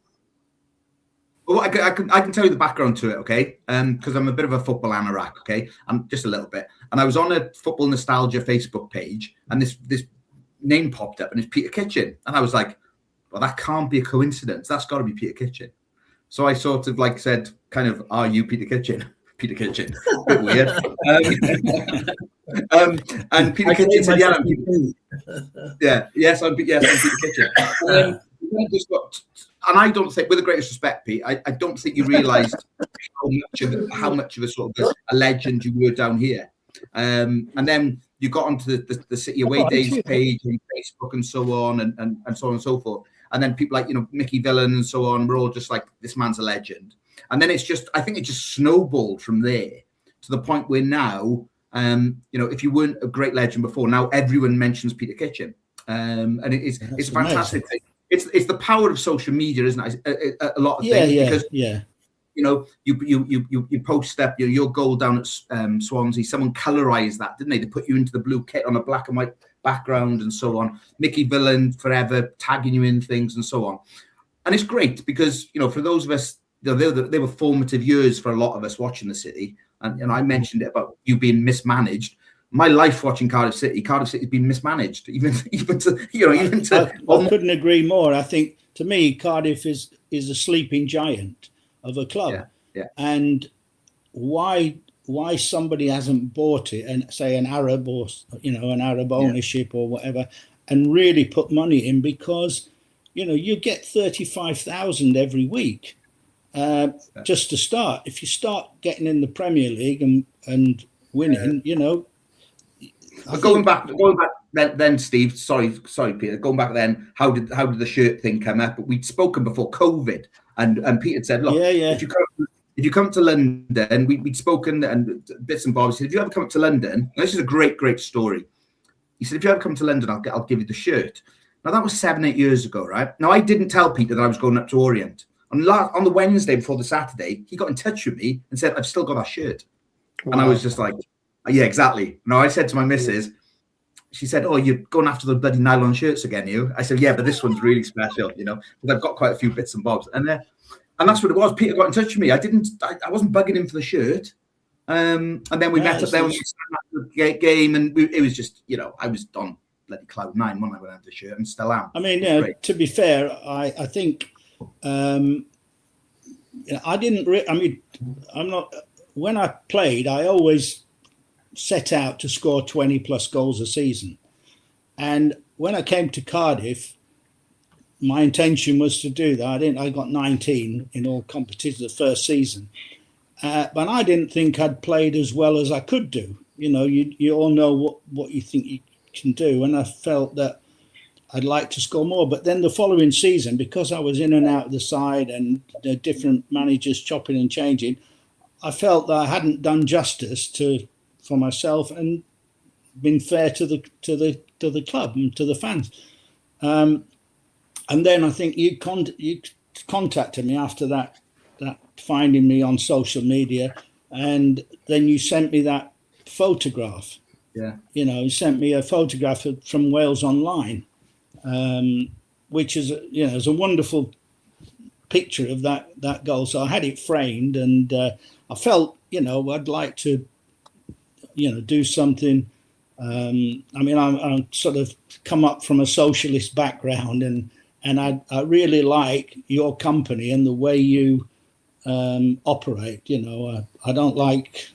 Well, I can tell you the background to it, okay? Because I'm a bit of a football anorak, okay? I'm just a little bit. And I was on a Football Nostalgia Facebook page, and this name popped up, and it's Peter Kitchen. And I was like, well, that can't be a coincidence. That's got to be Peter Kitchen. So I sort of like said, kind of, are you Peter Kitchen? Peter Kitchen. A bit weird. And Peter Kitchen said, yeah, I'm Peter. Yes, I'm Peter Kitchen. And then just got... And I don't think, with the greatest respect, Pete, I don't think you realised how much of a sort of a legend you were down here. And then you got onto the City Away Days page and Facebook and so on and so on and so forth. And then people like, you know, Mickey Villan and so on, we're all just like, this man's a legend. And then I think it just snowballed from there to the point where now, you know, if you weren't a great legend before, now everyone mentions Peter Kitchen. And it's a fantastic thing. It's the power of social media, isn't it? A lot of things because you know you post up your goal down at Swansea. Someone colorized that, didn't they? They put you into the blue kit on a black and white background and so on. Mickey Villan forever tagging you in things and so on, and it's great because you know for those of us, you know, they were formative years for a lot of us watching the City, and I mentioned it about you being mismanaged. My life watching Cardiff City has been mismanaged, even to. I couldn't agree more. I think to me, Cardiff is a sleeping giant of a club, and why somebody hasn't bought it and say an Arab or an Arab ownership or whatever, and really put money in because you know you get 35,000 every week just to start. If you start getting in the Premier League and winning, you know. But going back then, Steve. Sorry, Peter. Going back then, how did the shirt thing come up? We'd spoken before COVID, and Peter said, "Look, if you come to London, we'd spoken and bits and bobs. He said, if you ever come up to London, this is a great story. He said, if you ever come to London, I'll give you the shirt. Now that was 7-8 years ago, right? Now I didn't tell Peter that I was going up to Orient. On the Wednesday before the Saturday, he got in touch with me and said, I've still got that shirt, and I was just like. Yeah, exactly. No, I said to my missus, she said, "Oh, you're going after the bloody nylon shirts again, you?" I said, "Yeah, but this one's really special, you know, because I've got quite a few bits and bobs." And that's what it was. Peter got in touch with me. I wasn't bugging him for the shirt. And then we met up there when we started the game, and it was just, you know, I was on bloody cloud nine when I went out the shirt, and still am. I mean, to be fair, I think I didn't. I mean, I'm not. When I played, I always set out to score 20 plus goals a season, and when I came to Cardiff, my intention was to do that. I got 19 in all competitions the first season, but I didn't think I'd played as well as I could do. You know, you all know what you think you can do, and I felt that I'd like to score more. But then the following season, because I was in and out of the side and the different managers chopping and changing, I felt that I hadn't done justice for myself and been fair to the club and to the fans. And then I think you contacted me after that finding me on social media, and then you sent me that photograph. Yeah, you know, you sent me a photograph from Wales Online, which is is a wonderful picture of that goal. So I had it framed, and I felt I'd like to do something. I mean, I'm sort of come up from a socialist background, and I really like your company and the way you operate. I don't like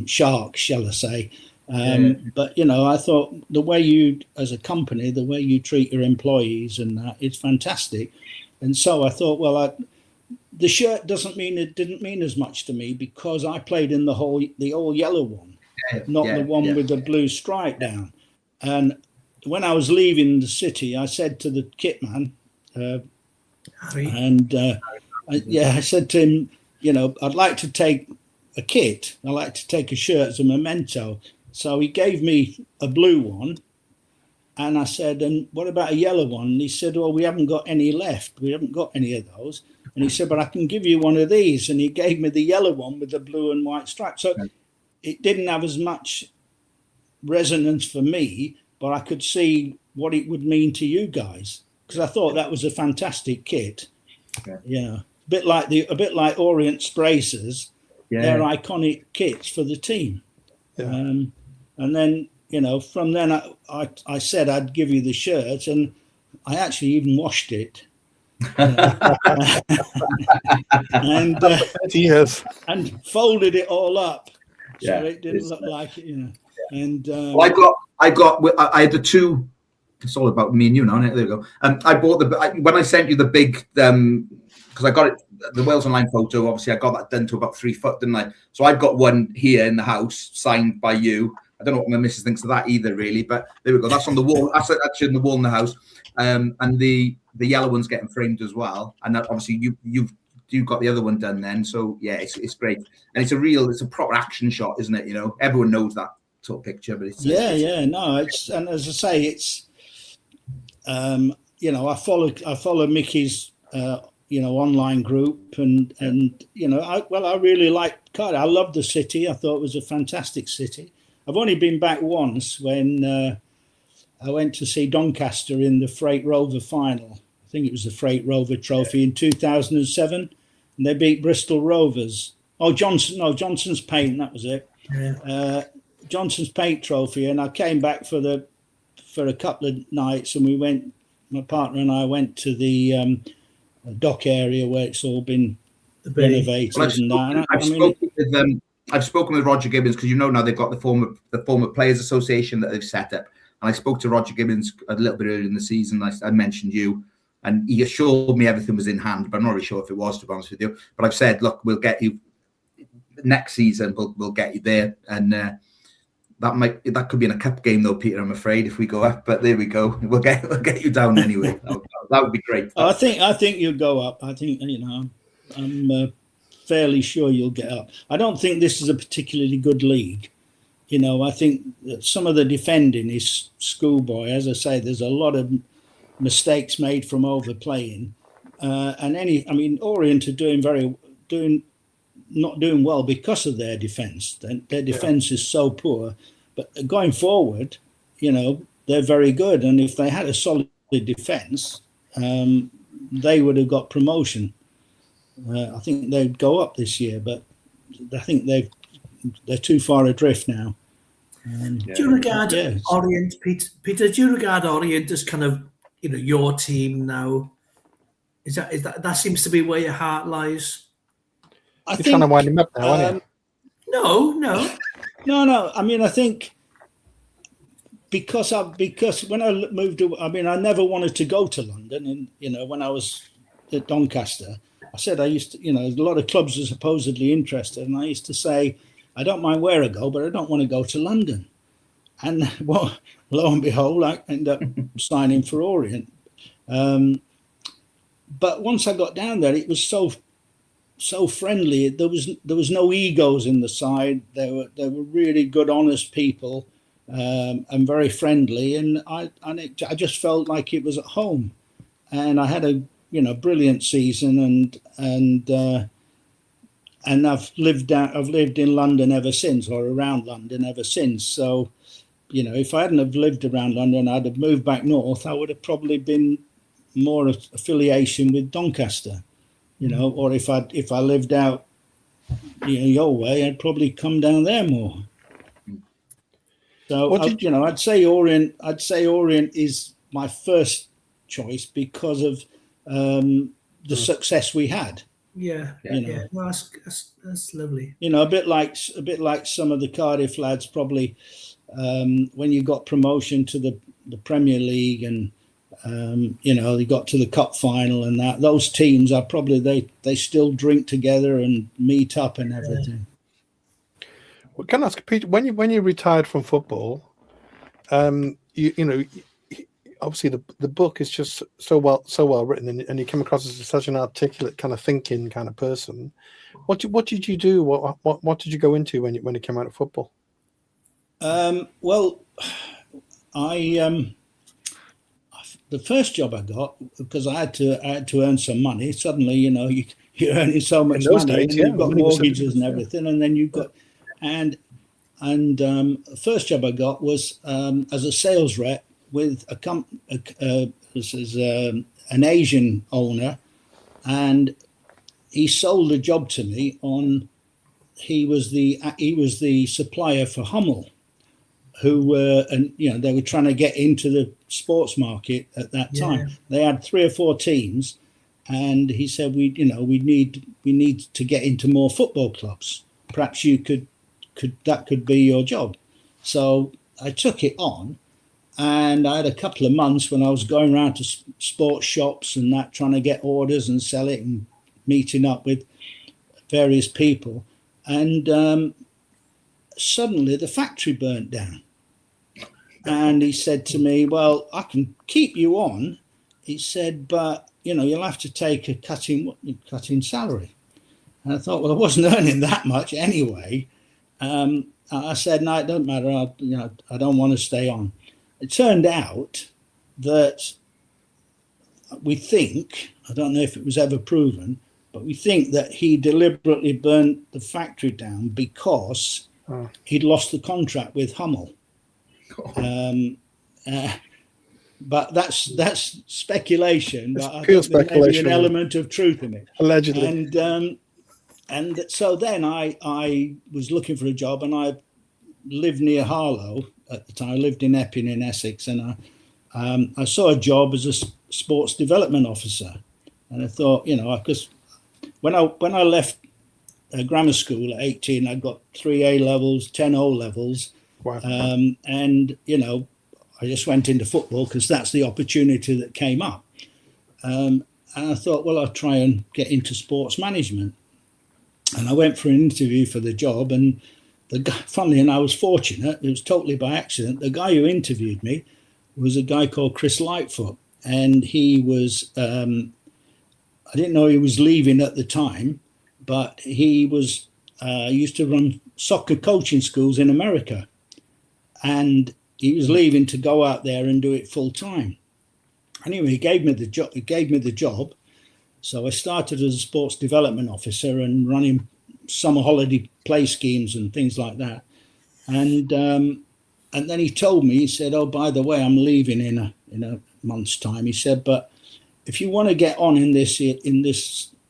sharks, shall I say. But I thought the way you, as a company, the way you treat your employees and that, it's fantastic. And so I thought, well, the shirt didn't mean as much to me because I played in the all yellow one, not the one with the blue stripe down. And when I was leaving the city, I said to the kit man, I said to him, I'd like to take a kit. I like to take a shirt as a memento. So he gave me a blue one. And I said, and what about a yellow one? And he said, well, we haven't got any left. We haven't got any of those. And he said, but I can give you one of these. And he gave me the yellow one with the blue and white stripe. So it didn't have as much resonance for me, but I could see what it would mean to you guys, because I thought that was a fantastic kit. Yeah, a bit like Orient Spracers. They're iconic kits for the team. And then, you know, from then I said I'd give you the shirt, and I actually even washed it. And and folded it all up so it didn't look like it, you know. And well, I had the two. It's all about me and you now. There we go. I bought when I sent you the big because I got it, the Wales Online photo. Obviously, I got that done to about 3 foot, didn't I? So I've got one here in the house signed by you. I don't know what my missus thinks of that either, really. But there we go. That's on the wall. That's actually on the wall in the house. And the yellow one's getting framed as well. And obviously you've got the other one done then. So yeah, it's great. And it's a proper action shot, isn't it? You know, everyone knows that sort of picture. But and as I say, it's you know, I follow Mickey's online group, and you know, I really like Cardiff. I love the city. I thought it was a fantastic city. I've only been back once when I went to see Doncaster in the Freight Rover final. I think it was the Freight Rover Trophy in 2007, and they beat Bristol Rovers. Oh, Johnson's Paint, that was it. Johnson's Paint Trophy, and I came back for a couple of nights, and we went. My partner and I went to the dock area where it's all been renovated. I've spoken with Roger Gibbons, because you know now they've got the former Players Association that they've set up, and I spoke to Roger Gibbons a little bit earlier in the season. I mentioned you, and he assured me everything was in hand, but I'm not really sure if it was, to be honest with you. But I've said, look, we'll get you next season. We'll get you there, and that could be in a cup game though, Peter. I'm afraid if we go up, but there we go. We'll get you down anyway. That would be great. I think you'll go up. I think, you know, I'm fairly sure you'll get up. I don't think this is a particularly good league. You know, I think that some of the defending is schoolboy. As I say, there's a lot of mistakes made from overplaying, and Orient are not doing well because of their defence. Their defence is so poor, but going forward, you know, they're very good. And if they had a solid defence, they would have got promotion. I think they'd go up this year, but I think they're too far adrift now. Do you regard Orient, Peter? Do you regard Orient as kind of, you know, your team now? Is that seems to be where your heart lies? You're trying to wind him up now, aren't you? No. I mean, I think because when I moved, I never wanted to go to London, and you know, when I was at Doncaster, I said I used to, you know, a lot of clubs are supposedly interested, and I used to say, I don't mind where I go, but I don't want to go to London. And well, lo and behold, I ended up signing for Orient. But once I got down there, it was so friendly. There was no egos in the side. They were really good, honest people, and very friendly. And I just felt like it was at home. And I had a brilliant season, and I've lived in London ever since, or around London ever since. So, you know, if I hadn't have lived around London, I'd have moved back north. I would have probably been more affiliation with Doncaster, you know, or if I lived out, you know, your way, I'd probably come down there more. So I'd say Orient is my first choice because of the success we had. Yeah. Well, that's lovely. You know, a bit like some of the Cardiff lads probably when you got promotion to the Premier League, and you know, they got to the cup final, and those teams are probably they still drink together and meet up and everything. Well, can I ask Peter, when you retired from football, you know, obviously the book is just so well written, and you come across as such an articulate kind of thinking kind of person. What did you do? What did you go into when you came out of football? Well, the first job I got, because I had to earn some money. Suddenly, you're earning so much money, and you've got mortgages and everything, and then you've got and the first job I got was as a sales rep with an Asian owner, and he sold a job to me on. He was the supplier for Hummel, who were, and they were trying to get into the sports market at that time. Yeah. They had 3 or 4 teams, and he said, we need to get into more football clubs. Perhaps that could be your job. So I took it on, and I had a couple of months when I was going around to sports shops and that, trying to get orders and sell it, and meeting up with various people. And suddenly the factory burnt down. And he said to me, well, I can keep you on. He said, but, you'll have to take a cutting salary. And I thought, well, I wasn't earning that much anyway. I said, no, it doesn't matter. I don't want to stay on. It turned out that we think, I don't know if it was ever proven, but we think that he deliberately burnt the factory down because he'd lost the contract with Hummel. But that's speculation. But I think there may be an element of truth in it. Allegedly. And so then I was looking for a job, and I lived near Harlow at the time. I lived in Epping in Essex, and I saw a job as a sports development officer. And I thought, because when I left grammar school at 18, I got 3 A levels, 10 O levels. Wow. And I just went into football because that's the opportunity that came up. And I thought, well, I'll try and get into sports management. And I went for an interview for the job, and the guy, funnily enough, I was fortunate. It was totally by accident. The guy who interviewed me was a guy called Chris Lightfoot, and he was, I didn't know he was leaving at the time, but he was used to run soccer coaching schools in America, and he was leaving to go out there and do it full time. Anyway, he gave me the job. So I started as a sports development officer and running summer holiday play schemes and things like that. And then he told me, he said, "Oh, by the way, I'm leaving in a month's time." He said, "But if you want to get on in this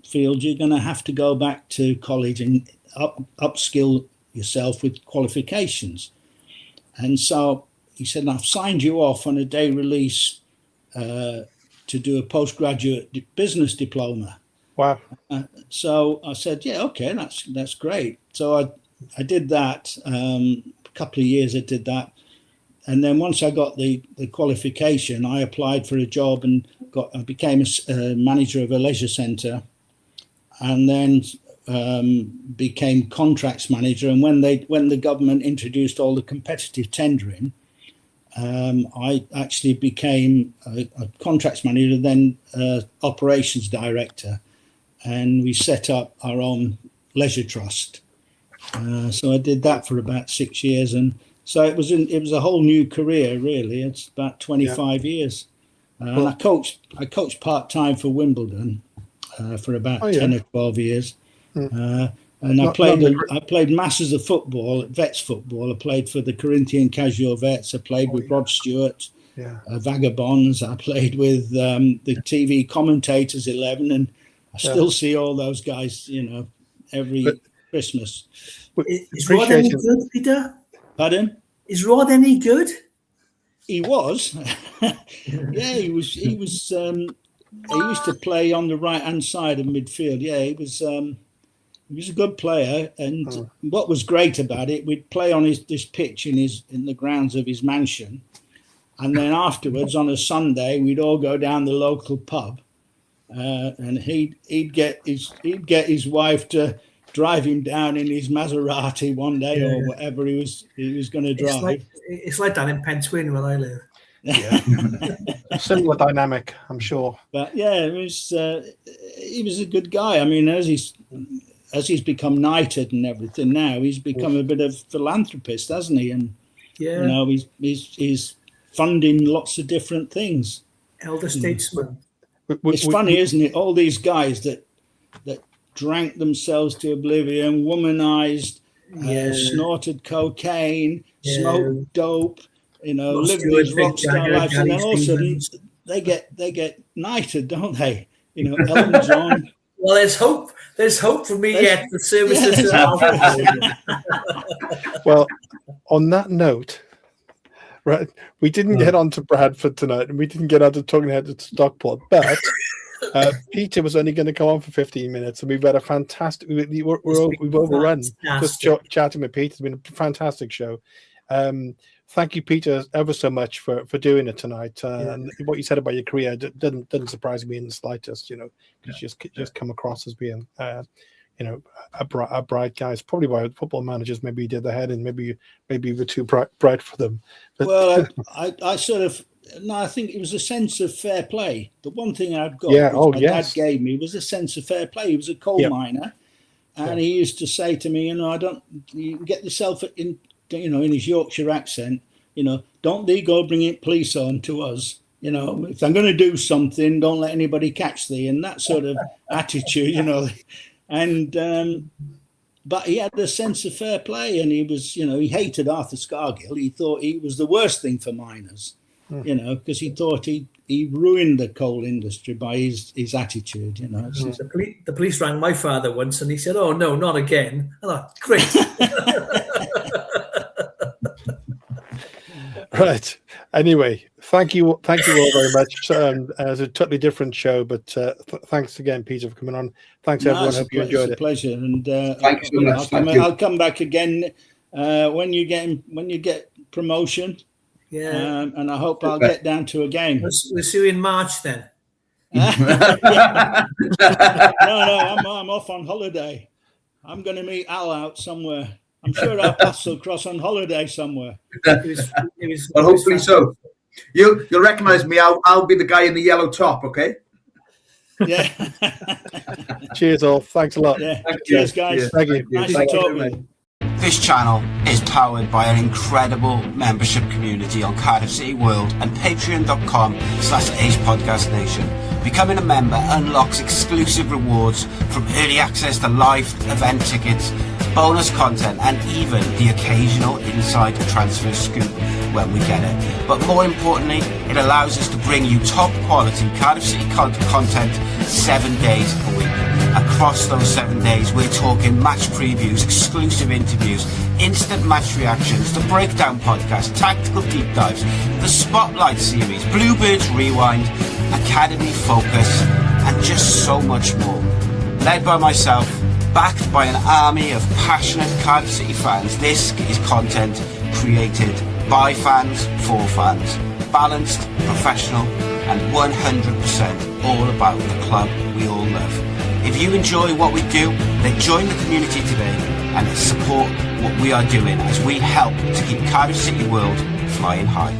field, you're going to have to go back to college and upskill yourself with qualifications." And so he said, "I've signed you off on a day release to do a postgraduate business diploma." Wow. So I said, "Yeah, okay, that's great." So I did that. A couple of years I did that. And then once I got the qualification, I applied for a job and I became a manager of a leisure centre, and then became contracts manager. And when the government introduced all the competitive tendering, I actually became a contracts manager, then operations director, and we set up our own leisure trust. So I did that for about 6 years, and so it was a whole new career, really. It's about 25 years. And I coached part-time for Wimbledon for about 10 or 12 years. And I played masses of football, vets football. I played for the Corinthian Casual Vets. I played with Rod Stewart, Vagabonds. I played with the TV Commentators 11, and I still see all those guys, every Christmas. Is Rod any good, Peter? Pardon? Is Rod any good? He was. Yeah, he was. He used to play on the right-hand side of midfield. Yeah, he was a good player. And what was great about it, we'd play on this pitch in the grounds of his mansion, and then afterwards on a Sunday we'd all go down the local pub, and he'd get his wife to drive him down in his Maserati one day or whatever he was going to drive. It's like that in Pentwyn where I live. Yeah. Similar dynamic, I'm sure. But yeah, it was. He was a good guy. I mean, as he's become knighted and everything now, he's become a bit of philanthropist, hasn't he? And Yeah. you know, he's funding lots of different things. Elder statesman. It's funny, isn't it? All these guys that drank themselves to oblivion, womanized, snorted cocaine, smoked dope, you know, lived these rock star lives, and then all of a sudden they get knighted, don't they? You know, Elton John. Well, there's hope. There's hope for me yet. The services. Well, on that note, right, we didn't get on to Bradford tonight, and we didn't get on to talking about to Stockport, but Peter was only going to come on for 15 minutes, and we've had a fantastic. We've overrun just chatting with Peter. It's been a fantastic show. Thank you, Peter, ever so much for doing it tonight. And what you said about your career didn't surprise me in the slightest. You know, because you just come across as being, you know, a bright guy. It's probably why football managers maybe you did the head, and maybe you were too bright for them. But, well, I sort of. No, I think it was a sense of fair play. The one thing I've got, my dad gave me, was a sense of fair play. He was a coal miner, and he used to say to me, you know, you get yourself in, you know, in his Yorkshire accent, you know, don't thee go bringing police on to us. You know, if I'm going to do something, don't let anybody catch thee, and that sort of attitude, you know. And but he had a sense of fair play, and he was, you know, he hated Arthur Scargill. He thought he was the worst thing for miners. You know, because he thought he ruined the coal industry by his attitude, you know. So. The police rang my father once and he said, "Oh, no, not again." I thought, great. Right. Anyway, thank you all very much. It's a totally different show, but thanks again, Peter, for coming on. Thanks, everyone. Hope you enjoyed it. It's a pleasure. And thank you so much. I'll come back again when you get promotion. Yeah, and I hope I'll get down to a game. We'll see you in March then. No, I'm off on holiday. I'm going to meet Al out somewhere. I'm sure our paths will cross on holiday somewhere. Well, hopefully so. You'll recognise me. I'll be the guy in the yellow top. Okay. Yeah. Cheers, all. Thanks a lot. Yeah. Cheers, guys. Yeah. Thank you. Nice to talk with you. This channel is powered by an incredible membership community on Cardiff City World and patreon.com/Ace Podcast Nation. Becoming a member unlocks exclusive rewards from early access to live event tickets, bonus content, and even the occasional inside transfer scoop when we get it. But more importantly, it allows us to bring you top quality Cardiff City content 7 days a week. Across those 7 days, we're talking match previews, exclusive interviews, instant match reactions, the breakdown podcast, tactical deep dives, the spotlight series, Bluebirds Rewind, Academy Focus, and just so much more. Led by myself, backed by an army of passionate Cardiff City fans, this is content created by fans for fans. Balanced, professional, and 100% all about the club we all love. If you enjoy what we do, then join the community today and support what we are doing as we help to keep Cardiff City World flying high.